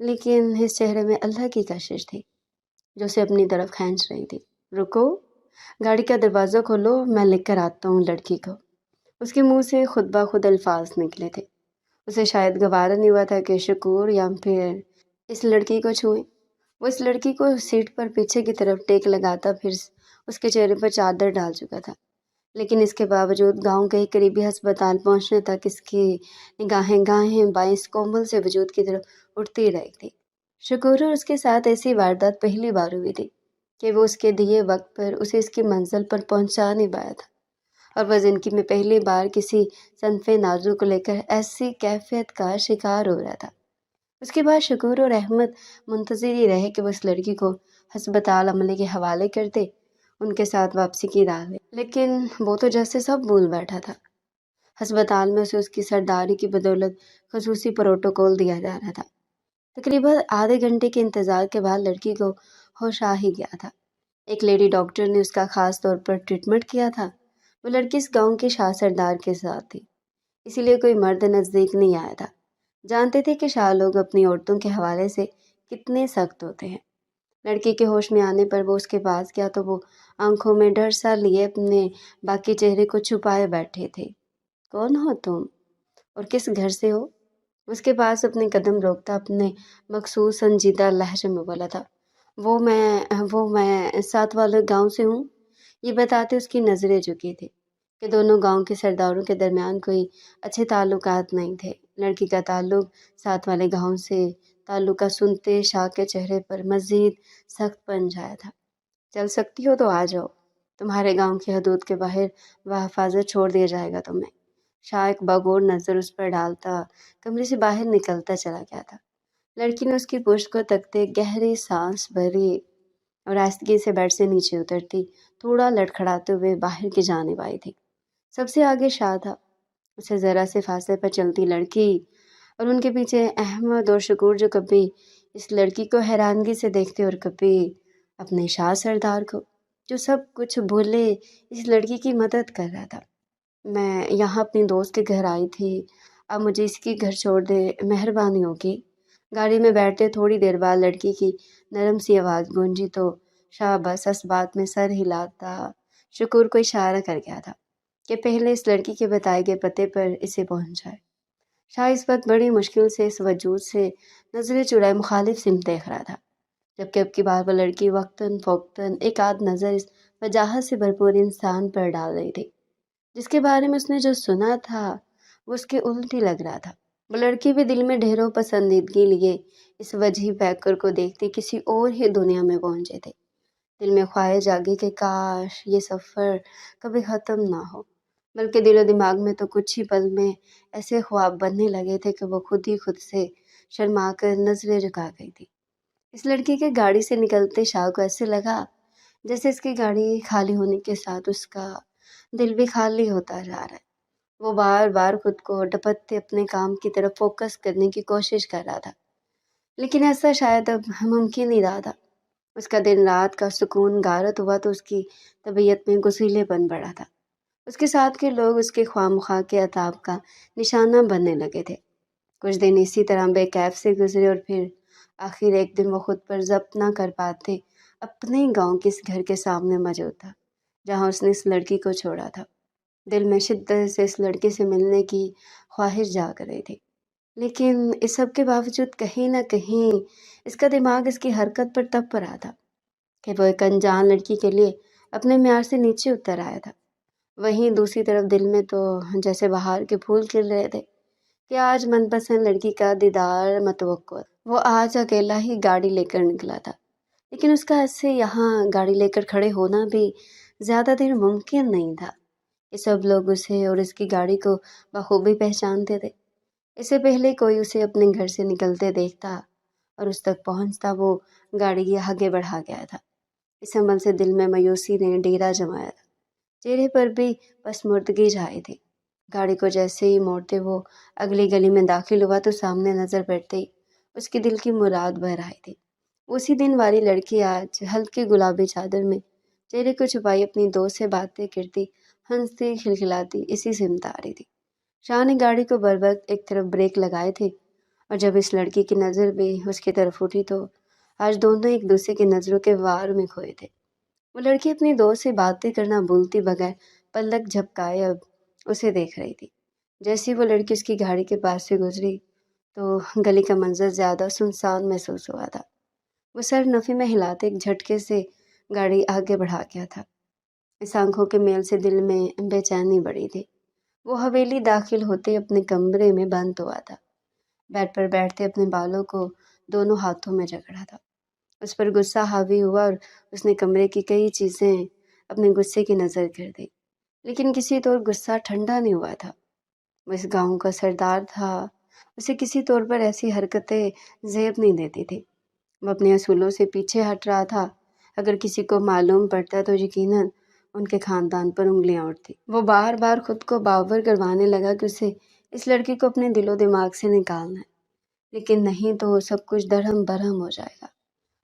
لیکن اس چہرے میں اللہ کی کشش تھی جو اسے اپنی طرف کھینچ رہی تھی۔ رکو، گاڑی کا دروازہ کھولو، میں لکھ کر آتا ہوں لڑکی کو۔ اس کے منہ سے خود بخود الفاظ نکلے تھے۔ اسے شاید گوارا نہیں ہوا تھا کہ شکور یا پھر اس لڑکی کو چھوئے۔ وہ اس لڑکی کو سیٹ پر پیچھے کی طرف ٹیک لگاتا پھر اس کے چہرے پر چادر ڈال چکا تھا، لیکن اس کے باوجود گاؤں کے قریبی ہسپتال پہنچنے تک اس کی نگاہیں گاہیں بائیں اس کومل سے وجود کی طرف اٹھتی رہی تھی۔ شکور اور اس کے ساتھ ایسی واردات پہلی بار ہوئی تھی کہ وہ اس کے دیے وقت پر اسے اس کی منزل پر پہنچا نہیں پایا تھا، اور وہ زندگی میں پہلی بار کسی صنف نازک کو لے کر ایسی کیفیت کا شکار ہو رہا تھا۔ اس کے بعد شکور اور احمد منتظر ہی رہے کہ وہ اس لڑکی کو ہسپتال عملے کے حوالے کر دے، ان کے ساتھ واپسی کی راہ لے، لیکن وہ تو جیسے سب بھول بیٹھا تھا۔ ہسپتال میں اسے اس کی سرداری کی بدولت خصوصی پروٹوکول دیا جا رہا تھا۔ تقریباً آدھے گھنٹے کے انتظار کے بعد لڑکی کو ہوش آ ہی گیا تھا۔ ایک لیڈی ڈاکٹر نے اس کا خاص طور پر ٹریٹمنٹ کیا تھا۔ وہ لڑکی اس گاؤں کے شاہ سردار کے ساتھ تھی، اسی لیے کوئی مرد نزدیک نہیں آیا تھا۔ جانتے تھے کہ شاہ لوگ اپنی عورتوں کے حوالے سے کتنے سخت ہوتے ہیں۔ لڑکی کے ہوش میں آنے پر وہ اس کے پاس گیا تو وہ آنکھوں میں ڈر سا لیے اپنے باقی چہرے کو چھپائے بیٹھے تھے۔ کون ہو تم اور کس گھر سے ہو؟ اس کے پاس اپنے قدم روکتا اپنے مخصوص سنجیدہ لہجے میں بولا تھا۔ وہ میں ساتھ والے گاؤں سے ہوں۔ یہ بتاتے اس کی نظریں جھکی تھی کہ دونوں گاؤں کے سرداروں کے درمیان کوئی اچھے تعلقات نہیں تھے۔ لڑکی کا تعلق ساتھ والے گاؤں سے تعلق کا سنتے شاہ کے چہرے پر مزید سخت پن چھایا تھا۔ چل سکتی ہو تو آ جاؤ، تمہارے گاؤں کی حدود کے باہر بحفاظت چھوڑ دیا جائے گا تمہیں۔ شاہ ایک باغور نظر اس پر ڈالتا کمرے سے باہر نکلتا چلا گیا تھا۔ لڑکی نے اس کی پشت کو تکتے گہری سانس بھری اور آہستگی سے بیڈ سے نیچے اترتی تھوڑا لڑکھڑاتے ہوئے باہر کی جانب آئی تھی۔ سب سے آگے شاہ تھا، اسے ذرا سے فاصلے پر چلتی لڑکی اور ان کے پیچھے احمد اور شکور جو کبھی اس لڑکی کو حیرانگی سے دیکھتے اور کبھی اپنے شاہ سردار کو جو سب کچھ بھولے اس لڑکی کی مدد کر رہا تھا۔ میں یہاں اپنی دوست کے گھر آئی تھی، اب مجھے اس کی گھر چھوڑ دے، مہربانی ہوگی۔ گاڑی میں بیٹھتے تھوڑی دیر بعد لڑکی کی نرم سی آواز گونجی تو شاہ بس اس بات میں سر ہلاتا شکور کو اشارہ کر گیا تھا کہ پہلے اس لڑکی کے بتائے گئے پتے پر اسے پہنچائے۔ شاہ اس وقت بڑی مشکل سے اس وجود سے نظریں چرائے مخالف سمت دیکھ رہا تھا، جبکہ اب کی بار وہ لڑکی وقتاً فوقتاً ایک آدھ نظر اس وجاہت سے بھرپور انسان پر ڈال رہی تھی جس کے بارے میں اس نے جو سنا تھا وہ اس کے الٹ ہی لگ رہا تھا۔ وہ لڑکی بھی دل میں ڈھیروں پسندیدگی لیے اس وجہی پیکر کو دیکھتی کسی اور ہی دنیا میں پہنچے تھے۔ دل میں خواہش جاگی کہ کاش یہ سفر کبھی ختم نہ ہو، بلکہ دل و دماغ میں تو کچھ ہی پل میں ایسے خواب بننے لگے تھے کہ وہ خود ہی خود سے شرما کر نظریں جھکا گئی تھی۔ اس لڑکی کے گاڑی سے نکلتے شاہ کو ایسے لگا جیسے اس کی گاڑی خالی ہونے کے ساتھ اس کا دل بھی خالی ہوتا جا رہا ہے۔ وہ بار بار خود کو ڈپٹتے اپنے کام کی طرف فوکس کرنے کی کوشش کر رہا تھا، لیکن ایسا شاید اب ممکن ہی رہا تھا۔ اس کا دن رات کا سکون غارت ہوا تو اس کی طبیعت میں غسیلے بن پڑا تھا۔ اس کے ساتھ کے لوگ اس کے خواہ مخواہ کے عتاب کا نشانہ بننے لگے تھے۔ کچھ دن اسی طرح بے کیف سے گزرے اور پھر آخر ایک دن وہ خود پر ضبط نہ کر پاتے اپنے گاؤں کے اس گھر کے سامنے موجود تھا جہاں اس نے اس لڑکی کو چھوڑا تھا۔ دل میں شدت سے اس لڑکی سے ملنے کی خواہش جاگ رہی تھی، لیکن اس سب کے باوجود کہیں نہ کہیں اس کا دماغ اس کی حرکت پر تپ رہا تھا کہ وہ ایک انجان لڑکی کے لیے اپنے معیار سے نیچے اتر آیا تھا۔ وہیں دوسری طرف دل میں تو جیسے بہار کے پھول کھل رہے تھے کہ آج من پسند لڑکی کا دیدار متوقع تھا۔ وہ آج اکیلا ہی گاڑی لے کر نکلا تھا، لیکن اس کا ایسے یہاں گاڑی لے کر کھڑے ہونا بھی زیادہ دیر ممکن نہیں تھا۔ یہ سب لوگ اسے اور اس کی گاڑی کو بخوبی پہچانتے تھے۔ اس سے پہلے کوئی اسے اپنے گھر سے نکلتے دیکھتا اور اس تک پہنچتا وہ گاڑی آگے بڑھا گیا تھا۔ اس عمل سے دل میں مایوسی نے ڈیرا جمایا تھا، چہرے پر بھی پسماردگی چھائی تھی۔ گاڑی کو جیسے ہی موڑتے وہ اگلی گلی میں داخل ہوا تو سامنے نظر پڑتے ہی اس کی دل کی مراد بھر آئی تھی۔ اسی دن والی لڑکی آج ہلکی گلابی چادر میں چہرے کو چھپائی اپنی دوست سے باتیں کرتی ہنستی کھلکھلاتی اسی سمت آ رہی تھی۔ شاہ نے گاڑی کو بروقت ایک طرف بریک لگائے تھے اور جب اس لڑکی کی نظر بھی اس کی طرف اٹھی تو آج دونوں ایک دوسرے کی نظروں کے وار میں کھوئے تھے۔ وہ لڑکی اپنی دوست سے باتیں کرنا بھولتی بغیر پلک جھپکائے اب اسے دیکھ رہی تھی۔ جیسے ہی وہ لڑکی اس کی گاڑی کے پاس سے گزری تو گلی کا منظر زیادہ سنسان محسوس ہوا تھا۔ وہ سر نفی میں ہلاتے ایک جھٹکے سے گاڑی آگے بڑھا گیا تھا۔ اس آنکھوں کے میل سے دل میں بے چینی بڑھی تھی۔ وہ حویلی داخل ہوتے اپنے کمرے میں بند ہوا تھا۔ بیڈ پر بیٹھتے اپنے بالوں کو دونوں ہاتھوں میں جکڑا تھا۔ اس پر غصہ حاوی ہوا اور اس نے کمرے کی کئی چیزیں اپنے غصے کی نظر کر دی، لیکن کسی طور غصہ ٹھنڈا نہیں ہوا تھا۔ وہ اس گاؤں کا سردار تھا، اسے کسی طور پر ایسی حرکتیں زیب نہیں دیتی تھی۔ وہ اپنے اصولوں سے پیچھے ہٹ رہا تھا۔ اگر کسی کو معلوم پڑتا تو یقیناً ان کے خاندان پر انگلیاں اٹھتی۔ وہ بار بار خود کو باور کروانے لگا کہ اسے اس لڑکی کو اپنے دل و دماغ سے نکالنا ہے، لیکن نہیں تو سب کچھ درہم برہم ہو جائے گا۔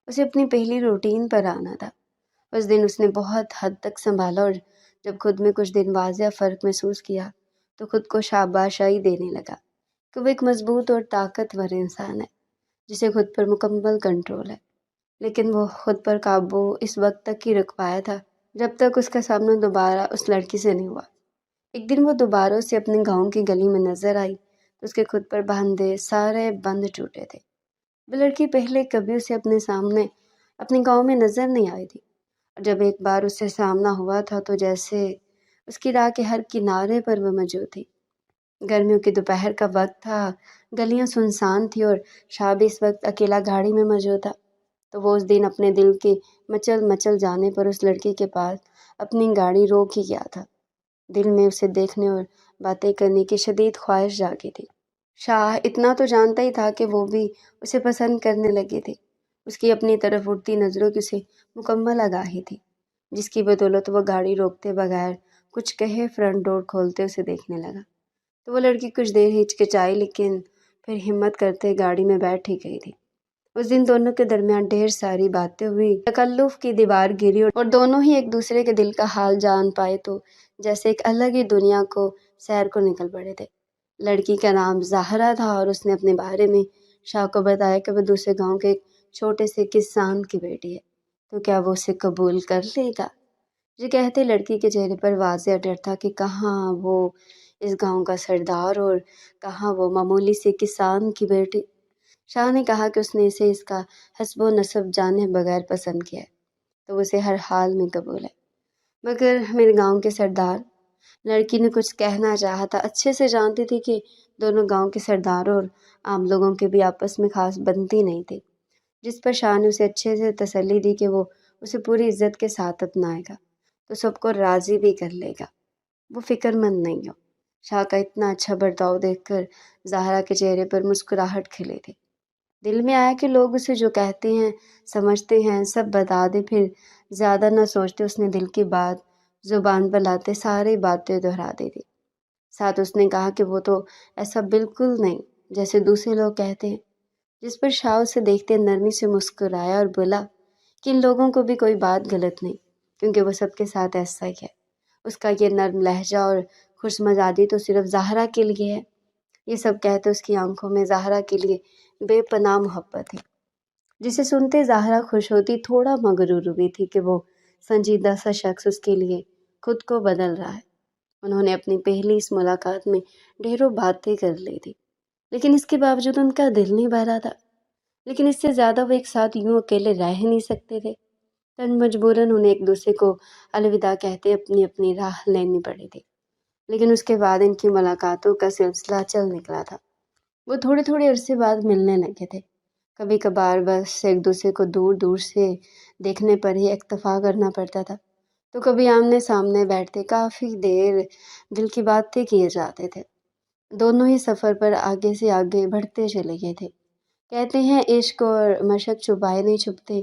اسے اپنی پہلی روٹین پر آنا تھا۔ اس دن اس نے بہت حد تک سنبھالا اور جب خود میں کچھ دن واضح فرق محسوس کیا تو خود کو شاباشی دینے لگا کہ وہ ایک مضبوط اور طاقتور انسان ہے جسے خود پر مکمل کنٹرول ہے۔ لیکن وہ خود پر قابو اس وقت تک ہی رکھ پایا تھا جب تک اس کا سامنا دوبارہ اس لڑکی سے نہیں ہوا۔ ایک دن وہ دوبارہ اسے اپنے گاؤں کی گلی میں نظر آئی تو اس کے خود پر باندھے سارے بند ٹوٹے تھے۔ وہ لڑکی پہلے کبھی اسے اپنے سامنے اپنے گاؤں میں نظر نہیں آئی تھی، اور جب ایک بار اس سے سامنا ہوا تھا تو جیسے اس کی راہ کے ہر کنارے پر وہ موجود تھی۔ گرمیوں کی دوپہر کا وقت تھا، گلیاں سنسان تھی اور شاہ بھی اس وقت اکیلا گاڑی میں موجود تھا۔ تو وہ اس دن اپنے دل کے مچل مچل جانے پر اس لڑکی کے پاس اپنی گاڑی روک ہی گیا تھا۔ دل میں اسے دیکھنے اور باتیں کرنے کی شدید خواہش جاگی تھی۔ شاہ اتنا تو جانتا ہی تھا کہ وہ بھی اسے پسند کرنے لگی تھی۔ اس کی اپنی طرف اٹھتی نظروں کی اسے مکمل آگاہی تھی، جس کی بدولت وہ گاڑی روکتے بغیر کچھ کہے فرنٹ ڈور کھولتے اسے دیکھنے لگا۔ تو وہ لڑکی کچھ دیر ہچکچائی لیکن پھر ہمت کرتے گاڑی میں بیٹھ ہی گئی تھی۔ اس دن دونوں کے درمیان ڈھیر ساری باتیں ہوئی، تکلف کی دیوار گری اور دونوں ہی ایک دوسرے کے دل کا حال جان پائے تو جیسے ایک الگ ہی دنیا کو سیر کو نکل پڑے تھے۔ لڑکی کا نام زہرا تھا اور اس نے اپنے بارے میں شاہ کو بتایا کہ وہ دوسرے گاؤں کے ایک چھوٹے سے کسان کی بیٹی ہے، تو کیا وہ اسے قبول کر لے گا؟ یہ کہتے لڑکی کے چہرے پر واضح ڈر تھا کہ کہاں وہ اس گاؤں کا سردار اور کہاں وہ معمولی سے کسان کی بیٹی۔ شاہ نے کہا کہ اس نے اسے اس کا حسب و نسب جانے بغیر پسند کیا ہے تو اسے ہر حال میں قبول ہے، مگر میرے گاؤں کے سردار، لڑکی نے کچھ کہنا چاہا تھا۔ اچھے سے جانتی تھی کہ دونوں گاؤں کے سرداروں اور عام لوگوں کے بھی آپس میں خاص بنتی نہیں تھی، جس پر شاہ نے اسے اچھے سے تسلی دی کہ وہ اسے پوری عزت کے ساتھ اپنائے گا تو سب کو راضی بھی کر لے گا، وہ فکر مند نہیں ہو۔ شاہ کا اتنا اچھا برتاؤ دیکھ کر زہرا کے چہرے پر مسکراہٹ کھلی تھی۔ دل میں آیا کہ لوگ اسے جو کہتے ہیں سمجھتے ہیں سب بتا دے، پھر زیادہ نہ سوچتے اس نے دل کی بات زبان پر لاتے ساری باتیں دہرا دی تھی۔ ساتھ اس نے کہا کہ وہ تو ایسا بالکل نہیں جیسے دوسرے لوگ کہتے ہیں، جس پر شاہ اسے دیکھتے نرمی سے مسکرایا اور بولا کہ ان لوگوں کو بھی کوئی بات غلط نہیں، کیونکہ وہ سب کے ساتھ ایسا ہی ہے۔ اس کا یہ نرم لہجہ اور خوش مزاجی تو صرف زہرا کے لیے ہے۔ یہ سب کہتے اس کی آنکھوں میں زہرا کے لیے بے پناہ محبت تھی، جسے سنتے زہرا خوش ہوتی، تھوڑا مغرور ہوئی تھی کہ وہ سنجیدہ سا شخص اس کے لیے خود کو بدل رہا ہے۔ انہوں نے اپنی پہلی اس ملاقات میں ڈھیروں باتیں کر لی تھی، لیکن اس کے باوجود ان کا دل نہیں بھرا تھا۔ لیکن اس سے زیادہ وہ ایک ساتھ یوں اکیلے رہ ہی نہیں سکتے تھے، تن مجبوراً انہیں ایک دوسرے کو الوداع کہتے اپنی اپنی راہ لینی پڑی تھی۔ لیکن اس کے بعد ان کی ملاقاتوں کا سلسلہ چل نکلا تھا۔ وہ تھوڑے تھوڑے عرصے بعد ملنے لگے تھے، کبھی کبھار بس ایک دوسرے کو دور دور سے دیکھنے پر ہی اکتفا کرنا پڑتا تھا، تو کبھی آمنے سامنے بیٹھتے کافی دیر دل کی باتیں کیے جاتے تھے۔ دونوں ہی سفر پر آگے سے آگے بڑھتے چلے گئے تھے۔ کہتے ہیں عشق اور مشق چھپائے نہیں چھپتے،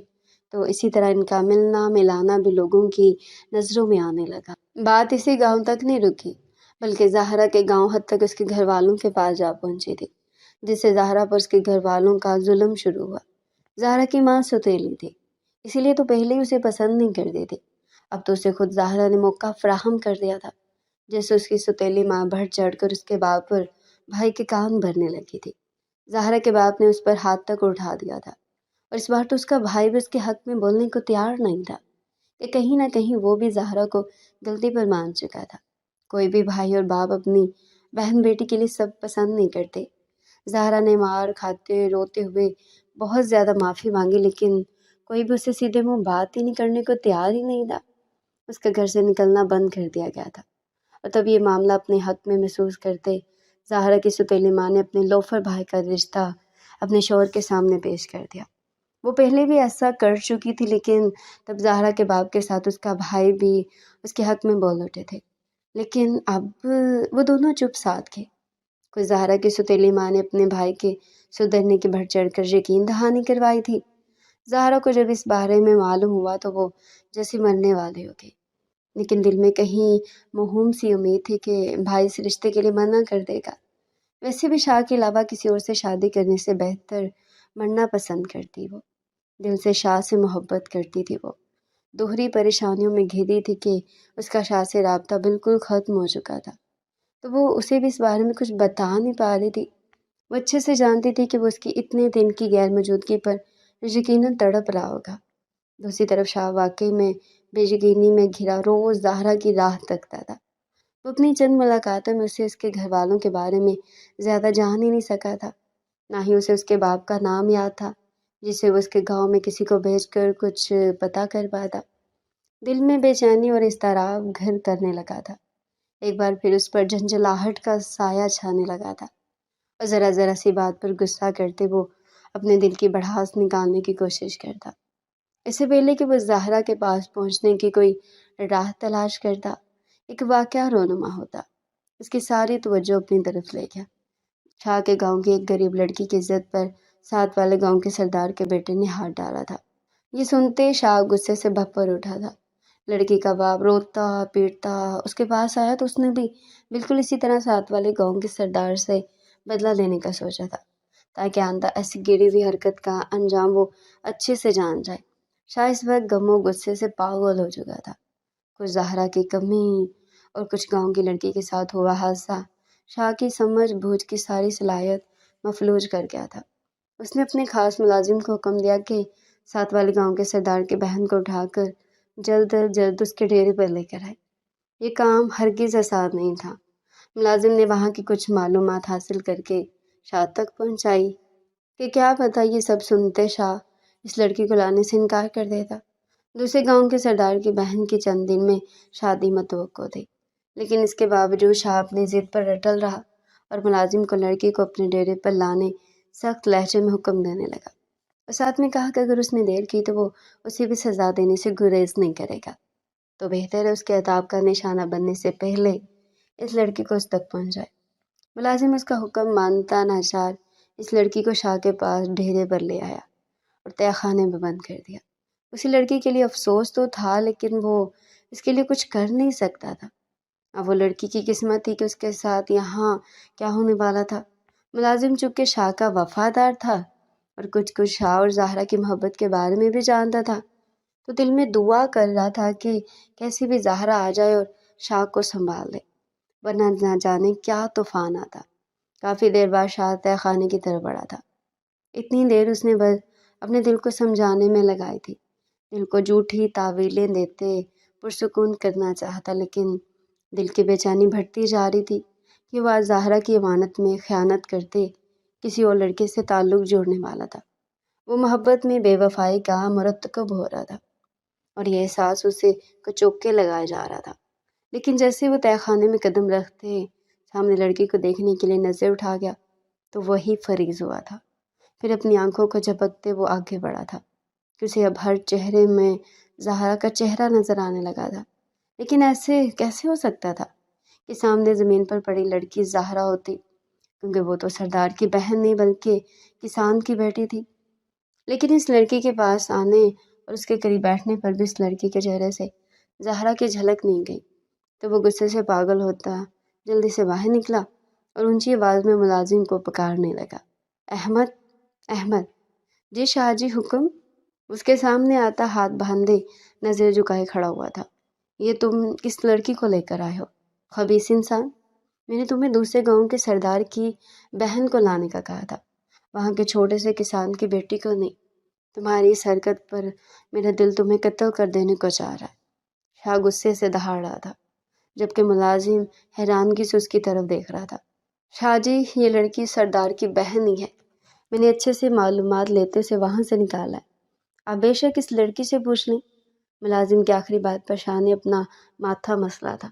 تو اسی طرح ان کا ملنا ملانا بھی لوگوں کی نظروں میں آنے لگا۔ بات اسی گاؤں تک نہیں رکی، بلکہ زہرا کے گاؤں حد تک اس کے گھر والوں کے پاس جا پہنچی تھی، جس سے زہرا پر اس کے گھر والوں کا ظلم شروع ہوا۔ زہرا کی ماں ستیلی تھی، اسی لیے تو پہلے ہی اسے پسند نہیں کرتی تھی۔ اب تو اسے خود زہرا نے موقع فراہم کر دیا تھا، جیسے اس کی ستیلی ماں بڑھ چڑھ کر اس کے باپ پر بھائی کے کان بھرنے لگی تھی۔ زہرا کے باپ نے اس پر ہاتھ تک اٹھا دیا تھا، اور اس بار تو اس کا بھائی بھی اس کے حق میں بولنے کو تیار نہیں تھا کہ کہیں نہ کہیں وہ بھی زہرا کو غلطی پر مان چکا تھا۔ کوئی بھی بھائی اور باپ اپنی بہن بیٹی کے لیے سب پسند نہیں کرتے۔ زہرا نے مار کھاتے روتے ہوئے بہت زیادہ معافی مانگی، لیکن کوئی بھی اسے سیدھے منہ بات ہی نہیں کرنے کو تیار ہی نہیں تھا۔ اس کا گھر سے نکلنا بند کر دیا گیا تھا، اور تب یہ معاملہ اپنے حق میں محسوس کرتے زہرا کی سوتیلی ماں نے اپنے لوفر بھائی کا رشتہ اپنے شوہر کے سامنے پیش کر دیا۔ وہ پہلے بھی ایسا کر چکی تھی، لیکن تب زہرا کے باپ کے ساتھ اس کا بھائی بھی اس کے حق میں بول اٹھے تھے، لیکن اب وہ دونوں چپ ساتھ تھے۔ کوئی زہرا کی سوتیلی ماں نے اپنے بھائی کے سدھرنے کی بڑھ چڑھ کر یقین دہانی کروائی تھی۔ زہرا کو جب اس بارے میں معلوم ہوا تو وہ جیسے مرنے والے ہو گئی، لیکن دل میں کہیں موہوم سی امید تھی کہ بھائی اس رشتے کے لیے منع کر دے گا۔ ویسے بھی شاہ کے علاوہ کسی اور سے شادی کرنے سے بہتر مرنا پسند کرتی وہ۔ دل سے شاہ سے محبت کرتی تھی وہ۔ دوہری پریشانیوں میں گھری تھی کہ اس کا شاہ سے رابطہ بالکل ختم ہو چکا تھا، تو وہ اسے بھی اس بارے میں کچھ بتا نہیں پا رہی تھی۔ وہ اچھے سے جانتی تھی کہ وہ اس کی اتنے دن کی غیر موجودگی پر یقیناً تڑپ رہا ہوگا۔ دوسری طرف شاہ واقعی میں بے یقینی میں گھرا روز زہرا کی راہ تکتا تھا۔ وہ اپنی چند ملاقاتوں میں اسے اس کے گھر والوں کے بارے میں زیادہ جان ہی نہیں سکا تھا، نہ ہی اسے اس کے باپ کا نام یاد تھا جسے وہ اس کے گاؤں میں کسی کو بھیج کر کچھ پتہ کر پاتا۔ دل میں بے چینی اور اضطراب گھر کرنے لگا تھا۔ ایک بار پھر اس پر جھنجھلاہٹ کا سایہ چھانے لگا تھا، اور ذرا ذرا سی بات پر غصہ کرتے وہ اپنے دل کی بڑھاس نکالنے کی کوشش کرتا۔ اس سے پہلے کہ وہ زہرا کے پاس پہنچنے کی کوئی راہ تلاش کرتا، ایک واقعہ رونما ہوتا اس کی ساری توجہ اپنی طرف لے گیا۔ شاہ کے گاؤں کی ایک غریب لڑکی کی عزت پر ساتھ والے گاؤں کے سردار کے بیٹے نے ہاتھ ڈالا تھا۔ یہ سنتے شاہ غصے سے بھپر اٹھا تھا۔ لڑکی کا باپ روتا پیٹتا اس کے پاس آیا تو اس نے بھی بالکل اسی طرح ساتھ والے گاؤں کے سردار سے بدلہ لینے کا سوچا تھا، تاکہ آئندہ ایسی گری ہوئی حرکت کا انجام وہ اچھے سے جان جائے۔ شاہ اس وقت غم و غصے سے پاگل ہو چکا تھا۔ کچھ زہرا کی کمی اور کچھ گاؤں کی لڑکی کے ساتھ ہوا حادثہ شاہ کی سمجھ بوجھ کی ساری صلاحیت مفلوج کر گیا تھا۔ اس نے اپنے خاص ملازم کو حکم دیا کہ ساتھ والے گاؤں کے سردار کی بہن کو اٹھا کر جلد از جلد اس کے ڈیرے پر لے کر آئے۔ یہ کام ہرگز آسان نہیں تھا۔ ملازم نے وہاں کی کچھ معلومات حاصل کر کے شاہ تک پہنچائی کہ کیا پتہ یہ سب سنتے شاہ اس لڑکی کو لانے سے انکار کر دیتا۔ دوسرے گاؤں کے سردار کی بہن کی چند دن میں شادی متوقع تھی، لیکن اس کے باوجود شاہ اپنی ضد پر اٹل رہا اور ملازم کو لڑکی کو اپنے ڈیرے پر لانے سخت لہجے میں حکم دینے لگا، اور ساتھ میں کہا کہ اگر اس نے دیر کی تو وہ اسے بھی سزا دینے سے گریز نہیں کرے گا، تو بہتر ہے اس کے عتاب کا نشانہ بننے سے پہلے اس لڑکی کو اس تک پہنچ جائے۔ ملازم اس کا حکم مانتا ناچار اس لڑکی کو شاہ کے پاس ڈیرے پر لے آیا اور تہہ خانے میں بند کر دیا۔ اسی لڑکی کے لیے افسوس تو تھا، لیکن وہ اس کے لیے کچھ کر نہیں سکتا تھا۔ اب وہ لڑکی کی قسمت تھی کہ اس کے ساتھ یہاں کیا ہونے والا تھا۔ ملازم چونکہ شاہ کا وفادار تھا اور کچھ شاہ اور زہرا کی محبت کے بارے میں بھی جانتا تھا، تو دل میں دعا کر رہا تھا کہ کیسی بھی زہرا آ جائے اور شاہ کو سنبھال لے، ورنہ نہ جانے کیا طوفان آتا۔ کافی دیر بعد شاہ تہہ خانے کی طرف بڑھا تھا۔ اتنی دیر اس نے بس اپنے دل کو سمجھانے میں لگائی تھی، دل کو جھوٹی تعویلیں دیتے پرسکون کرنا چاہتا، لیکن دل کی بے چینی بڑھتی جا رہی تھی کہ وہ آج زہرا کی امانت میں خیانت کرتے کسی اور لڑکے سے تعلق جوڑنے والا تھا۔ وہ محبت میں بے وفائی کا مرتکب ہو رہا تھا، اور یہ احساس اسے کچوکے لگائے جا رہا تھا۔ لیکن جیسے وہ تہہ خانے میں قدم رکھتے سامنے لڑکی کو دیکھنے کے لیے نظر اٹھا گیا تو وہی فریز ہوا تھا۔ پھر اپنی آنکھوں کو جھپکتے وہ آگے بڑھا تھا کہ اسے اب ہر چہرے میں زہرا کا چہرہ نظر آنے لگا تھا۔ لیکن ایسے کیسے ہو سکتا تھا کہ سامنے زمین پر پڑی لڑکی زہرا ہوتی، کیونکہ وہ تو سردار کی بہن نہیں بلکہ کسان کی بیٹی تھی۔ لیکن اس لڑکی کے پاس آنے اور اس کے قریب بیٹھنے پر بھی اس لڑکی کے چہرے سے زہرا کی جھلک نہیں گئی، تو وہ غصے سے پاگل ہوتا جلدی سے باہر نکلا اور اونچی آواز میں ملازم کو پکارنے لگا، احمد، احمد! جی شاہ جی، حکم! اس کے سامنے آتا ہاتھ باندھے نظر جھکائے کھڑا ہوا تھا۔ یہ تم کس لڑکی کو لے کر آئے ہو، خبیث انسان؟ میں نے تمہیں دوسرے گاؤں کے سردار کی بہن کو لانے کا کہا تھا، وہاں کے چھوٹے سے کسان کی بیٹی کو نہیں۔ تمہاری اس حرکت پر میرا دل تمہیں قتل کر دینے کو چاہ رہا ہے۔ شاہ غصے سے دہاڑ رہا تھا، جبکہ ملازم حیرانگی سے اس کی طرف دیکھ رہا تھا۔ شاہ جی، یہ لڑکی سردار کی بہن ہی ہے، میں نے اچھے سے معلومات لیتے اسے وہاں سے نکالا ہے، آپ بے شک اس لڑکی سے پوچھ لیں۔ ملازم کی آخری بات پر شاہ نے اپنا ماتھا مسلا تھا۔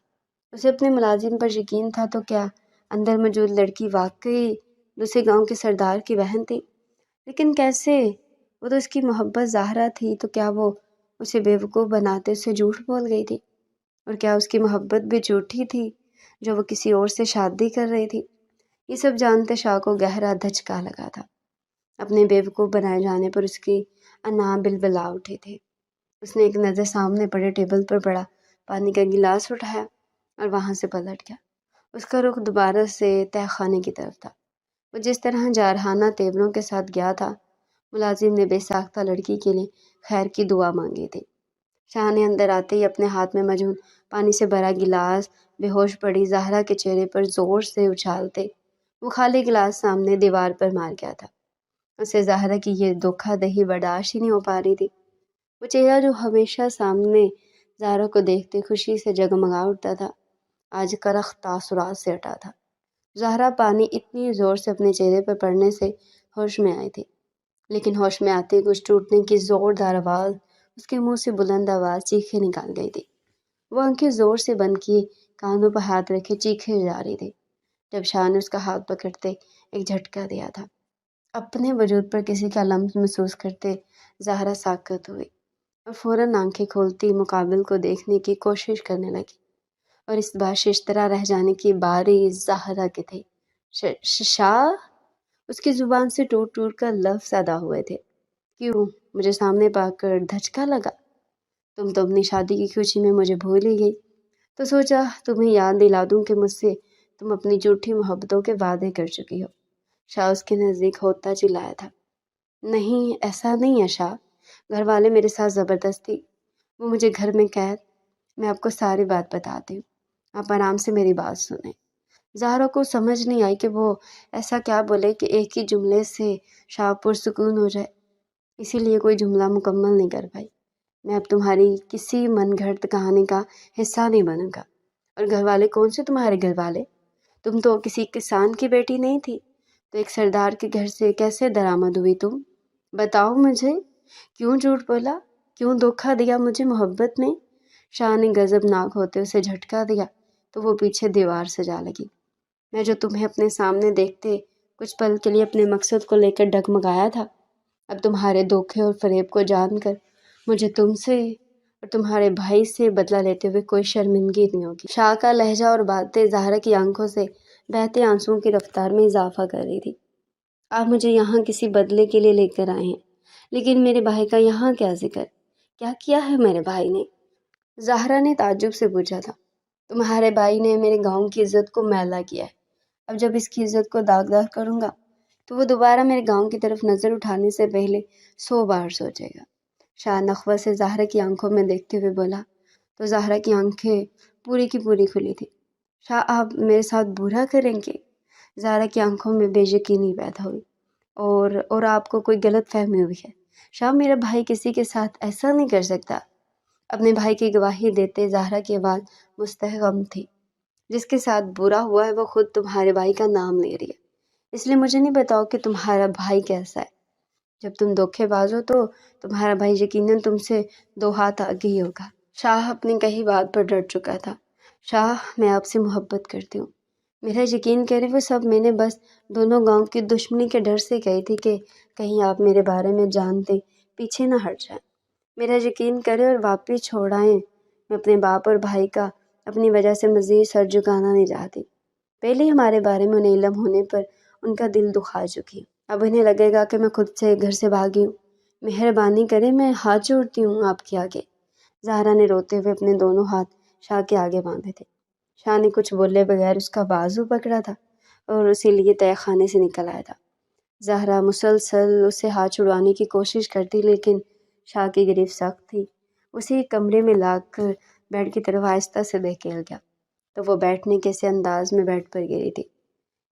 اسے اپنے ملازم پر یقین تھا تو کیا اندر موجود لڑکی واقعی دوسرے گاؤں کے سردار کی بہن تھی؟ لیکن کیسے؟ وہ تو اس کی محبت زہرا تھی، تو کیا وہ اسے بیوقوف بناتے اسے جھوٹ بول گئی تھی؟ اور کیا اس کی محبت بھی جھوٹی تھی جو وہ کسی اور سے شادی کر رہی تھی؟ یہ سب جانتے شاہ کو گہرا دھچکا لگا تھا۔ اپنے بیوقوف بنائے جانے پر اس کی انا بلبلا اٹھے تھے۔ اس نے ایک نظر سامنے پڑے ٹیبل پر پڑا پانی کا گلاس اٹھایا اور وہاں سے پلٹ گیا۔ اس کا رخ دوبارہ سے تہہ خانے کی طرف تھا۔ وہ جس طرح جارحانہ تیوروں کے ساتھ گیا تھا، ملازم نے بے ساختہ لڑکی کے لیے خیر کی دعا مانگی تھی۔ شاہ نے اندر آتے ہی اپنے ہاتھ میں موجود پانی سے بھرا گلاس بے ہوش پڑی زہرا کے چہرے پر زور سے اچھالتے وہ خالی گلاس سامنے دیوار پر مار گیا تھا۔ اسے زہرا کی یہ دھوکہ دہی برداشت ہی نہیں ہو پا رہی تھی۔ وہ چہرہ جو ہمیشہ سامنے زہرا کو دیکھتے خوشی سے جگمگا اٹھتا تھا، آج کرخ تاثرات سے ہٹا تھا۔ زہرا پانی اتنی زور سے اپنے چہرے پر پڑنے سے ہوش میں آئی تھی، لیکن ہوش میں آتے کچھ ٹوٹنے کی زوردار آواز اس کے منہ سے بلند آواز چیخے نکال گئی تھی۔ وہ آنکھیں زور سے بند کیے کانوں پر ہاتھ رکھے چیخے جا رہی تھی، جب شاہ نے اس کا ہاتھ پکڑتے ایک جھٹکا دیا تھا۔ اپنے وجود پر کسی کا لمس محسوس کرتے زہرا ساکت ہوئی اور فوراً آنکھیں کھولتی مقابل کو دیکھنے کی کوشش کرنے لگی، اور اس بار ششترا رہ جانے کی باری زہرا کی تھی۔ شاہ؟ اس کی زبان سے ٹوٹ ٹوٹ کر لفظ ادا ہوئے تھے۔ کیوں؟ مجھے سامنے پا کر دھچکا لگا؟ تم تو اپنی شادی کی خوشی میں مجھے بھول ہی گئی، تو سوچا تمہیں یاد دلا دوں کہ مجھ سے تم اپنی جھوٹی محبتوں کے وعدے کر چکی ہو۔ شاہ اس کے نزدیک ہوتا چلایا تھا۔ نہیں، ایسا نہیں ہے شاہ، گھر والے میرے ساتھ زبردستی، وہ مجھے گھر میں قید۔ میں آپ کو ساری بات بتاتی ہوں، آپ آرام سے میری بات سنیں۔ زہرا کو سمجھ نہیں آئی کہ وہ ایسا کیا بولے کہ ایک ہی جملے سے شاہ پرسکون ہو جائے، اسی لیے کوئی جملہ مکمل نہیں کر پائی۔ میں اب تمہاری کسی من گھڑت کہانی کا حصہ نہیں بنوں گا۔ اور گھر والے کون سے تمہارے گھر والے؟ تم تو کسی کسان کی بیٹی نہیں تھی، تو ایک سردار کے گھر سے کیسے درآمد ہوئی تم؟ بتاؤ مجھے، کیوں جھوٹ بولا؟ کیوں دھوکہ دیا مجھے محبت میں؟ شاہ نے غضبناک ہوتے اسے جھٹکا دیا تو وہ پیچھے دیوار سے جا لگی۔ میں جو تمہیں اپنے سامنے دیکھتے کچھ پل کے لیے اپنے مقصد کو لے کر ڈگمگایا تھا، اب تمہارے دھوکے اور فریب کو جان کر مجھے تم سے اور تمہارے بھائی سے بدلہ لیتے ہوئے کوئی شرمندگی نہیں ہوگی۔ شاہ کا لہجہ اور باتیں زہرا کی آنکھوں سے بہتے آنسوؤں کی رفتار میں اضافہ کر رہی تھی۔ آپ مجھے یہاں کسی بدلے کے لیے لے کر آئے ہیں، لیکن میرے بھائی کا یہاں کیا ذکر؟ کیا کیا ہے میرے بھائی نے؟ زہرا نے تعجب سے پوچھا تھا۔ تمہارے بھائی نے میرے گاؤں کی عزت کو میلا کیا ہے، اب جب اس کی عزت کو داغدار کروں گا تو وہ دوبارہ میرے گاؤں کی طرف نظر اٹھانے سے پہلے 100 بار سوچے گا۔ شاہ نخوت سے زہرا کی آنکھوں میں دیکھتے ہوئے بولا، تو زہرا کی آنکھیں پوری کی پوری کھلی تھی۔ شاہ، آپ میرے ساتھ برا کریں گے؟ زہرا کی آنکھوں میں بے یقینی پیدا ہوئی، اور آپ کو کوئی غلط فہمی ہوئی ہے۔ شاہ، میرا بھائی کسی کے ساتھ ایسا نہیں کر سکتا۔ اپنے بھائی کی گواہی دیتے زہرا کی آواز مستحکم تھی۔ جس کے ساتھ برا ہوا ہے وہ خود تمہارے بھائی کا نام لے رہی ہے، اس لیے مجھے نہیں بتاؤ کہ تمہارا بھائی کیسا ہے۔ جب تم دھوکے باز ہو تو تمہارا بھائی یقیناً تم سے 2 ہاتھ آگے ہی ہوگا۔ شاہ اپنی کہی بات پر ڈٹ چکا تھا۔ شاہ، میں آپ سے محبت کرتی ہوں، میرا یقین کرے وہ سب میں نے بس دونوں گاؤں کی دشمنی کے ڈر سے کہی تھی کہ کہیں آپ میرے بارے میں جانتے پیچھے نہ ہٹ جائیں۔ میرا یقین کرے اور واپس چھوڑ آئیں۔ میں اپنے باپ اور بھائی کا اپنی وجہ سے مزید سر جھکانا نہیں چاہتی۔ پہلے ہی ہمارے بارے میں انہیں علم ہونے پر ان کا دل دکھا چکی ہوں، اب انہیں لگے گا کہ میں خود سے گھر سے بھاگی ہوں۔ مہربانی کرے، میں ہاتھ جوڑتی ہوں آپ کے آگے۔ زہرا نے روتے ہوئے اپنے دونوں ہاتھ شاہ کے آگے باندھے تھے۔ شاہ نے کچھ بولے بغیر اس کا بازو پکڑا تھا اور اسی لیے تہہ خانے سے نکل آیا تھا۔ زہرا مسلسل اسے ہاتھ چھڑوانے کی کوشش کرتی، لیکن شاہ کی گرفت سخت تھی۔ اسے ایک کمرے میں لا کر بیڈ کی طرف آہستہ سے دھکیل گیا تو وہ بیٹھنے کے سے انداز میں بیڈ پر گری تھی۔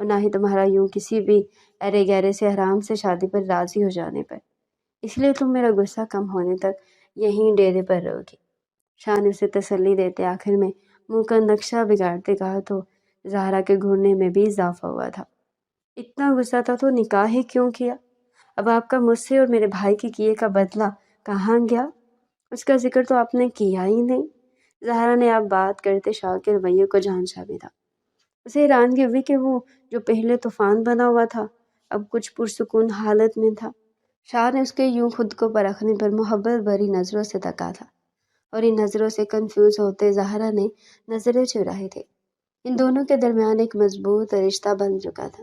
اور نہ ہی تمہارا یوں کسی بھی ارے گہرے سے حرام سے شادی پر راضی ہو جانے پر، اس لیے تم میرا غصہ کم ہونے تک یہیں ڈیرے پر رہو گی۔ شاہ نے اسے تسلی دیتے آخر میں منہ کا نقشہ بگاڑتے کہا تو زہرا کے گھورنے میں بھی اضافہ ہوا تھا۔ اتنا غصہ تھا تو نکاح ہی کیوں کیا؟ اب آپ کا مجھ سے اور میرے بھائی کے کیے کا بدلہ کہاں گیا؟ اس کا ذکر تو آپ نے کیا ہی نہیں۔ زہرا نے آپ بات کرتے شاہ کے رویے کو جھانچا بھی تھا۔ اسے حیرانگی ہوئی کہ وہ جو پہلے طوفان بنا ہوا تھا اب کچھ پرسکون حالت میں تھا۔ شاہ نے اس کے یوں خود کو پرکھنے پر محبت بھری نظروں سے تکا تھا، اور ان نظروں سے کنفیوز ہوتے زہرا نے نظریں چرائی تھی۔ ان دونوں کے درمیان ایک مضبوط رشتہ بن چکا تھا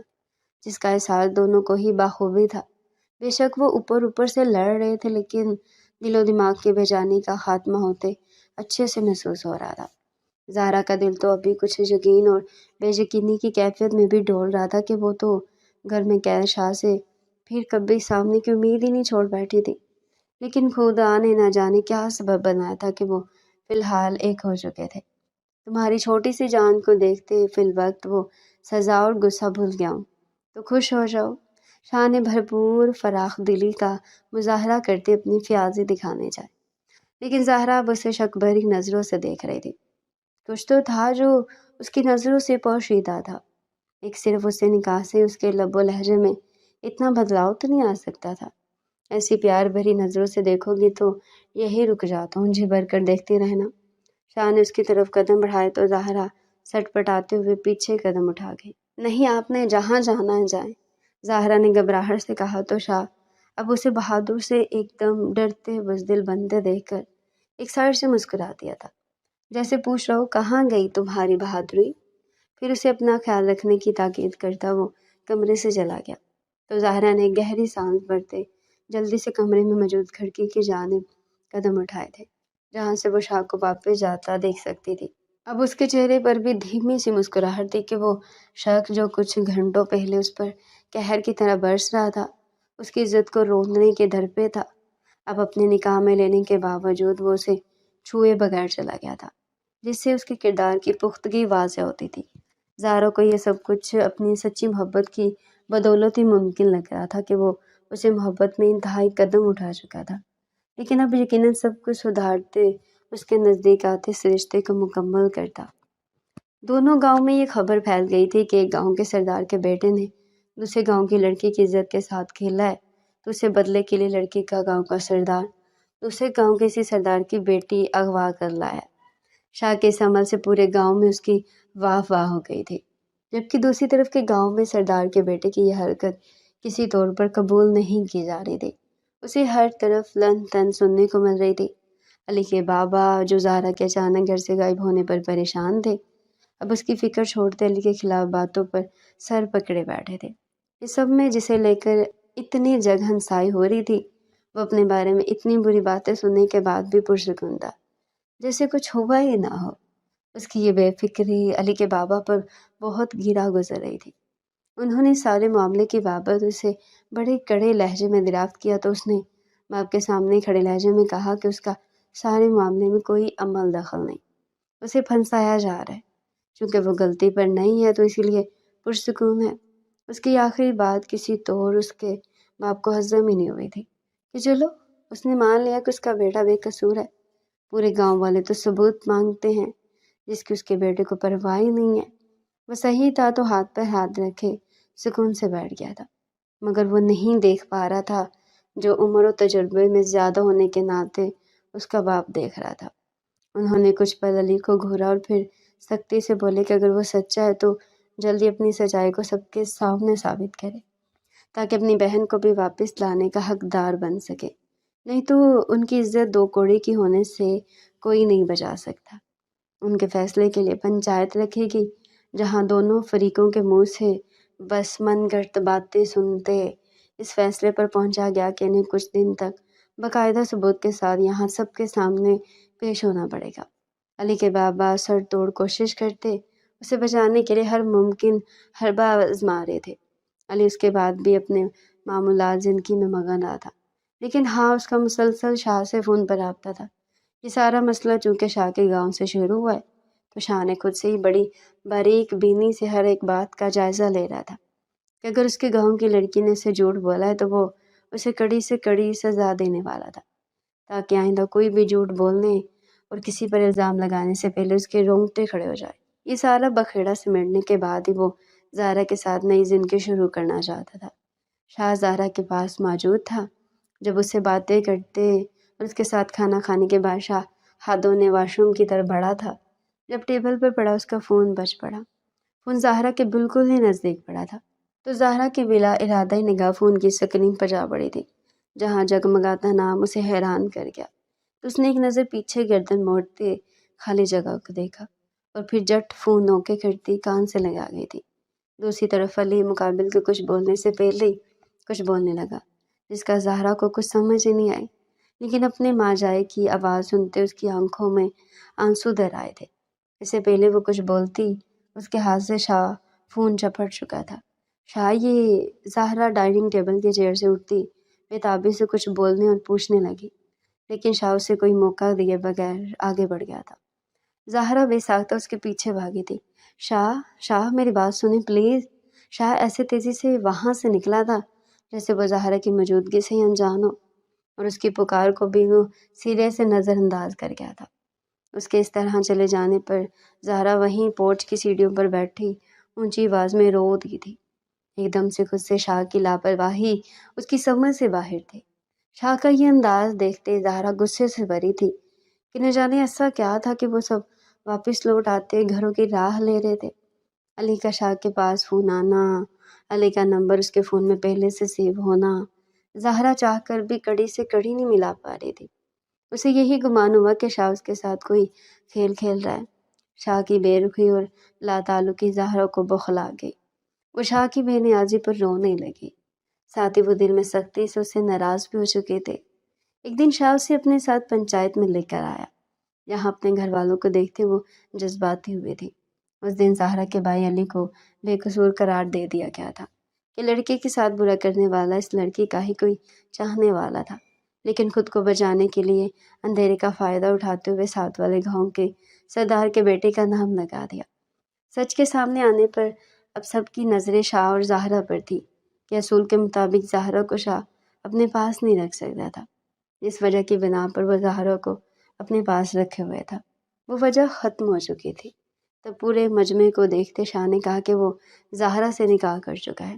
جس کا احساس دونوں کو ہی بخوبی تھا۔ بے شک وہ اوپر اوپر سے لڑ رہے تھے، لیکن دل و دماغ کے بے جانی کا خاتمہ ہوتے اچھے سے محسوس ہو رہا تھا۔ زہرا کا دل تو ابھی کچھ یقین اور بے یقینی کی کیفیت میں بھی ڈول رہا تھا کہ وہ تو گھر میں قید شاہ سے پھر کبھی سامنے کی امید ہی نہیں چھوڑ بیٹھی تھی، لیکن خدا نے نہ جانے کیا سبب بنایا تھا کہ وہ فی الحال ایک ہو چکے تھے۔ تمہاری چھوٹی سی جان کو دیکھتے فی الوقت وہ سزا اور غصہ بھول گیا ہوں، تو خوش ہو جاؤ۔ شاہ نے بھرپور فراخ دلی کا مظاہرہ کرتے اپنی فیاضی دکھانے جائے، لیکن زہرا اب اسے شک بھری نظروں سے دیکھ رہی تھی۔ کچھ تو تھا جو اس کی نظروں سے پوشیدہ تھا، ایک صرف اس سے نکاح سے اس کے لب و لہجے میں اتنا بدلاؤ تو نہیں آ سکتا تھا۔ ایسی پیار بھری نظروں سے دیکھو گی تو یہی رک جاتا ہوں، جی بھر کر دیکھتے رہنا۔ شاہ نے اس کی طرف قدم بڑھائے تو زہرا سٹ پٹاتے ہوئے پیچھے قدم اٹھا گئی۔ نہیں، آپ نے جہاں جانا ہے جائیں، زہرا نے گھبراہٹ سے کہا تو شاہ اب اسے بہادر سے ایک دم ڈرتے بزدل بنتے دیکھ کر ایک سائڈ سے مسکرا دیا تھا، جیسے پوچھ رہا ہو کہاں گئی تمہاری بہادری؟ پھر اسے اپنا خیال رکھنے کی تاکید کرتا وہ کمرے سے چلا گیا تو زہرا نے گہری سانس بھرتے جلدی سے کمرے میں موجود کھڑکی کی جانب قدم اٹھائے تھے، جہاں سے وہ شاہ کو واپس جاتا دیکھ سکتی تھی۔ اب اس کے چہرے پر بھی دھیمی سی مسکراہٹ تھی کہ وہ شخص جو کچھ گھنٹوں پہلے اس پر قہر کی طرح برس رہا تھا، اس کی عزت کو روندنے کے در پہ تھا، اب اپنے نکاح میں لینے کے باوجود وہ اسے چھوئے بغیر چلا گیا تھا، جس سے اس کے کردار کی پختگی واضح ہوتی تھی۔ زہرا کو یہ سب کچھ اپنی سچی محبت کی بدولت ہی ممکن لگ رہا تھا کہ وہ اسے محبت میں انتہائی قدم اٹھا چکا تھا، لیکن اب یقیناً سب کچھ سدھارتے اس کے نزدیک آتے اس رشتے کو مکمل کرتا۔ دونوں گاؤں میں یہ خبر پھیل گئی تھی کہ ایک گاؤں کے سردار کے بیٹے نے دوسرے گاؤں کی لڑکی کی عزت کے ساتھ کھیلا ہے، تو اسے بدلے کے لیے لڑکی کا گاؤں کا سردار دوسرے گاؤں کے کسی سردار کی بیٹی اغوا کر لایا۔ شاہ کے اس عمل سے پورے گاؤں میں اس کی واہ واہ ہو گئی تھی، جبکہ دوسری طرف کے گاؤں میں سردار کے بیٹے کی یہ حرکت کسی طور پر قبول نہیں کی جا رہی تھی۔ اسے ہر طرف لن تن سننے کو مل رہی تھی۔ علی کے بابا جو زہرا کے اچانک گھر سے غائب ہونے پر پریشان تھے، اب اس کی فکر چھوڑتے علی کے خلاف باتوں پر سر پکڑے بیٹھے تھے۔ اس سب میں جسے لے کر اتنی جگ ہنسائی ہو رہی تھی، وہ اپنے بارے میں اتنی بری باتیں سننے کے بعد بھی پرسکون تھا، جیسے کچھ ہوا ہی نہ ہو۔ اس کی یہ بے فکری علی کے بابا پر بہت گھیرا گزر رہی تھی۔ انہوں نے سارے معاملے کی بابت اسے بڑے کڑے لہجے میں دریافت کیا تو اس نے باپ کے سامنے کھڑے لہجے میں کہا کہ اس کا سارے معاملے میں کوئی عمل دخل نہیں، اسے پھنسایا جا رہا ہے، چونکہ وہ غلطی پر نہیں ہے تو اسی لیے پرسکون ہے۔ اس کی آخری بات کسی طور اس کے باپ کو ہضم ہی نہیں ہوئی تھی کہ چلو اس نے مان لیا کہ اس کا بیٹا بے قصور ہے۔ پورے گاؤں والے تو ثبوت مانگتے ہیں، جس کی اس کے بیٹے کو پرواہ ہی نہیں ہے۔ وہ صحیح تھا تو ہاتھ پر ہاتھ رکھے سکون سے بیٹھ گیا تھا، مگر وہ نہیں دیکھ پا رہا تھا جو عمر و تجربے میں زیادہ ہونے کے ناطے اس کا باپ دیکھ رہا تھا۔ انہوں نے کچھ پل علی کو گھورا اور پھر سختی سے بولے کہ اگر وہ سچا ہے تو جلدی اپنی سچائی کو سب کے سامنے ثابت کرے، تاکہ اپنی بہن کو بھی واپس لانے کا حقدار بن سکے، نہیں تو ان کی عزت دو کوڑی کی ہونے سے کوئی نہیں بچا سکتا۔ ان کے فیصلے کے لیے پنچایت رکھے گی، جہاں دونوں فریقوں کے منہ سے بس من گھڑت باتیں سنتے اس فیصلے پر پہنچا گیا کہ انہیں کچھ دن تک باقاعدہ ثبوت کے ساتھ یہاں سب کے سامنے پیش ہونا پڑے گا۔ علی کے بابا سر توڑ کوشش کرتے اسے بچانے کے لیے ہر ممکن حربہ آزما رہے تھے۔ علی اس کے بعد بھی اپنے معمولات زندگی میں مگن رہا تھا، لیکن ہاں اس کا مسلسل شاہ سے فون پر رابطہ تھا۔ یہ سارا مسئلہ چونکہ شاہ کے گاؤں سے شروع ہوا ہے شاہ نے خود سے ہی بڑی باریک بینی سے ہر ایک بات کا جائزہ لے رہا تھا کہ اگر اس کے گاؤں کی لڑکی نے اسے جھوٹ بولا ہے تو وہ اسے کڑی سے کڑی سزا دینے والا تھا، تاکہ آئندہ کوئی بھی جھوٹ بولنے اور کسی پر الزام لگانے سے پہلے اس کے رونگٹے کھڑے ہو جائے۔ یہ سارا بکھیڑا سمیٹنے کے بعد ہی وہ زہرا کے ساتھ نئی زندگی شروع کرنا چاہتا تھا۔ شاہ زہرا کے پاس موجود تھا جب اس سے باتیں کرتے اور اس کے ساتھ کھانا کھانے کے بعد شاہ ہاتھ دھونے واش روم کی طرف بڑھا تھا، جب ٹیبل پر پڑا اس کا فون بج پڑا۔ فون زہرا کے بالکل ہی نزدیک پڑا تھا تو زہرا کی بلا ارادہ ہی نگاہ فون کی سکرین پر جا پڑی تھی، جہاں جگمگاتا نام اسے حیران کر گیا۔ تو اس نے ایک نظر پیچھے گردن موڑتے خالی جگہ کو دیکھا اور پھر جٹ فون نوکے کرتی کان سے لگا گئی تھی۔ دوسری طرف علی مقابل کے کچھ بولنے سے پہلے ہی کچھ بولنے لگا، جس کا زہرا کو کچھ سمجھ ہی نہیں آئی، لیکن اپنے ماں جائے کی آواز سنتے اس کی آنکھوں میں آنسو در آئے تھے۔ اس سے پہلے وہ کچھ بولتی اس کے ہاتھ سے شاہ فون چپٹ چکا تھا۔ شاہ، یہ زہرا ڈائننگ ٹیبل کی چیئر سے اٹھتی بےتابی سے کچھ بولنے اور پوچھنے لگی، لیکن شاہ اسے کوئی موقع دیے بغیر آگے بڑھ گیا تھا۔ زہرا بے ساختہ اس کے پیچھے بھاگی تھی۔ شاہ، شاہ میری بات سنیں پلیز۔ شاہ ایسے تیزی سے وہاں سے نکلا تھا جیسے وہ زہرا کی موجودگی سے ہی انجان ہو اور اس کی پکار کو بھی وہ سرے سے نظر انداز کر گیا تھا۔ اس کے اس طرح چلے جانے پر زہرا وہیں پورچ کی سیڑھیوں پر بیٹھی اونچی آواز میں رو دی تھی۔ ایک دم سے خود سے شاہ کی لاپرواہی اس کی سمجھ سے باہر تھی۔ شاہ کا یہ انداز دیکھتے زہرا غصے سے بھری تھی کہ نہ جانے ایسا کیا تھا کہ وہ سب واپس لوٹ آتے گھروں کی راہ لے رہے تھے۔ علی کا شاہ کے پاس فون آنا، علی کا نمبر اس کے فون میں پہلے سے سیو ہونا، زہرا چاہ کر بھی کڑی سے کڑی نہیں ملا پا رہی تھی۔ اسے یہی گمان ہوا کہ شاہ اس کے ساتھ کوئی کھیل کھیل رہا ہے۔ شاہ کی بے رخی اور لاتعلقی زہرا کو بوکھلا گئی۔ وہ شاہ کی بے نیازی پر رونے لگی، ساتھ ہی وہ دل میں سختی سے اس سے ناراض بھی ہو چکے تھے۔ ایک دن شاہ اسے اپنے ساتھ پنچایت میں لے کر آیا، جہاں اپنے گھر والوں کو دیکھتے وہ جذباتی ہوئے تھی۔ اس دن زہرا کے بھائی علی کو بے قصور قرار دے دیا گیا تھا کہ لڑکے کے ساتھ برا کرنے والا اس لڑکی کا ہی کوئی چاہنے والا تھا، لیکن خود کو بچانے کے لیے اندھیرے کا فائدہ اٹھاتے ہوئے ساتھ والے گاؤں کے سردار کے بیٹے کا نام لگا دیا۔ سچ کے سامنے آنے پر اب سب کی نظریں شاہ اور زہرا پر تھی کہ اصول کے مطابق زہرا کو شاہ اپنے پاس نہیں رکھ سکتا تھا، جس وجہ کی بنا پر وہ زہرا کو اپنے پاس رکھے ہوئے تھا، وہ وجہ ختم ہو چکی تھی۔ تب پورے مجمع کو دیکھتے شاہ نے کہا کہ وہ زہرا سے نکاح کر چکا ہے،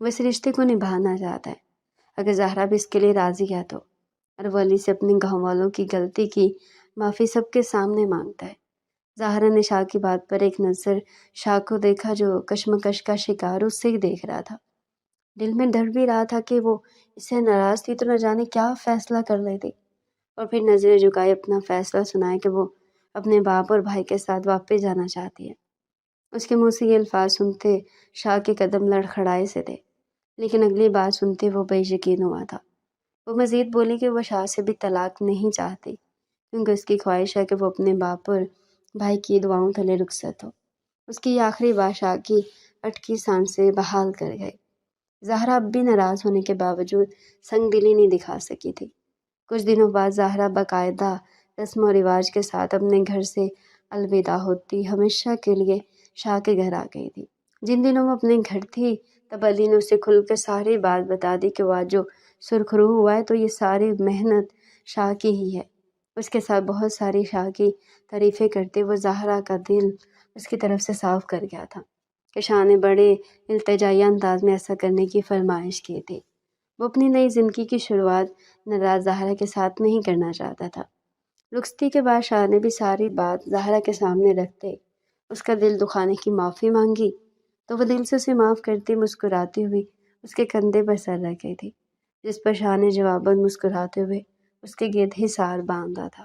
وہ اس رشتے کو نبھانا چاہتا ہے، اگر زہرا بھی اس کے لیے راضی ہے تو، اور وہ علی سے اپنے گاؤں والوں کی غلطی کی معافی سب کے سامنے مانگتا ہے۔ زہرا نے شاہ کی بات پر ایک نظر شاہ کو دیکھا جو کشمکش کا شکار اس سے ہی دیکھ رہا تھا۔ دل میں ڈر بھی رہا تھا کہ وہ اس سے ناراض تھی تو نہ جانے کیا فیصلہ کر لیتی، اور پھر نظریں جھکائے اپنا فیصلہ سنائے کہ وہ اپنے باپ اور بھائی کے ساتھ واپس جانا چاہتی ہے۔ اس کے منہ سے یہ الفاظ سنتے شاہ کے قدم لڑکھڑائے سے تھے، لیکن اگلی بات سنتے وہ بے یقین ہوا تھا۔ وہ مزید بولی کہ وہ شاہ سے بھی طلاق نہیں چاہتی، کیونکہ اس کی خواہش ہے کہ وہ اپنے باپ اور بھائی کی دعاؤں تلے رخصت ہو۔ اس کی یہ آخری بات شاہ کی اٹکی سانسیں بحال کر گئی۔ زہرا اب بھی ناراض ہونے کے باوجود سنگ دلی نہیں دکھا سکی تھی۔ کچھ دنوں بعد زہرا باقاعدہ رسم و رواج کے ساتھ اپنے گھر سے الوداع ہوتی ہمیشہ کے لیے شاہ کے گھر آ گئی تھی۔ جن دنوں وہ اپنے گھر تھی تب علی نے اسے کھل کر ساری بات بتا دی کہ وہ آج جو سرخرو ہوا ہے تو یہ ساری محنت شاہ کی ہی ہے۔ اس کے ساتھ بہت ساری شاہ کی تعریفیں کرتے وہ زہرا کا دل اس کی طرف سے صاف کر گیا تھا کہ شاہ نے بڑے التجائیہ انداز میں ایسا کرنے کی فرمائش کی تھی۔ وہ اپنی نئی زندگی کی شروعات ناراض زہرا کے ساتھ نہیں کرنا چاہتا تھا۔ رخصتی کے بعد شاہ نے بھی ساری بات زہرا کے سامنے رکھتے اس کا دل دکھانے کی معافی مانگی، تو وہ دل سے اسے معاف کرتی مسکراتی ہوئی اس کے کندھے پر سر رکھ گئی تھی، جس پر شاہ نے جواباً مسکراتے ہوئے اس کے گرد حصار باندھا تھا۔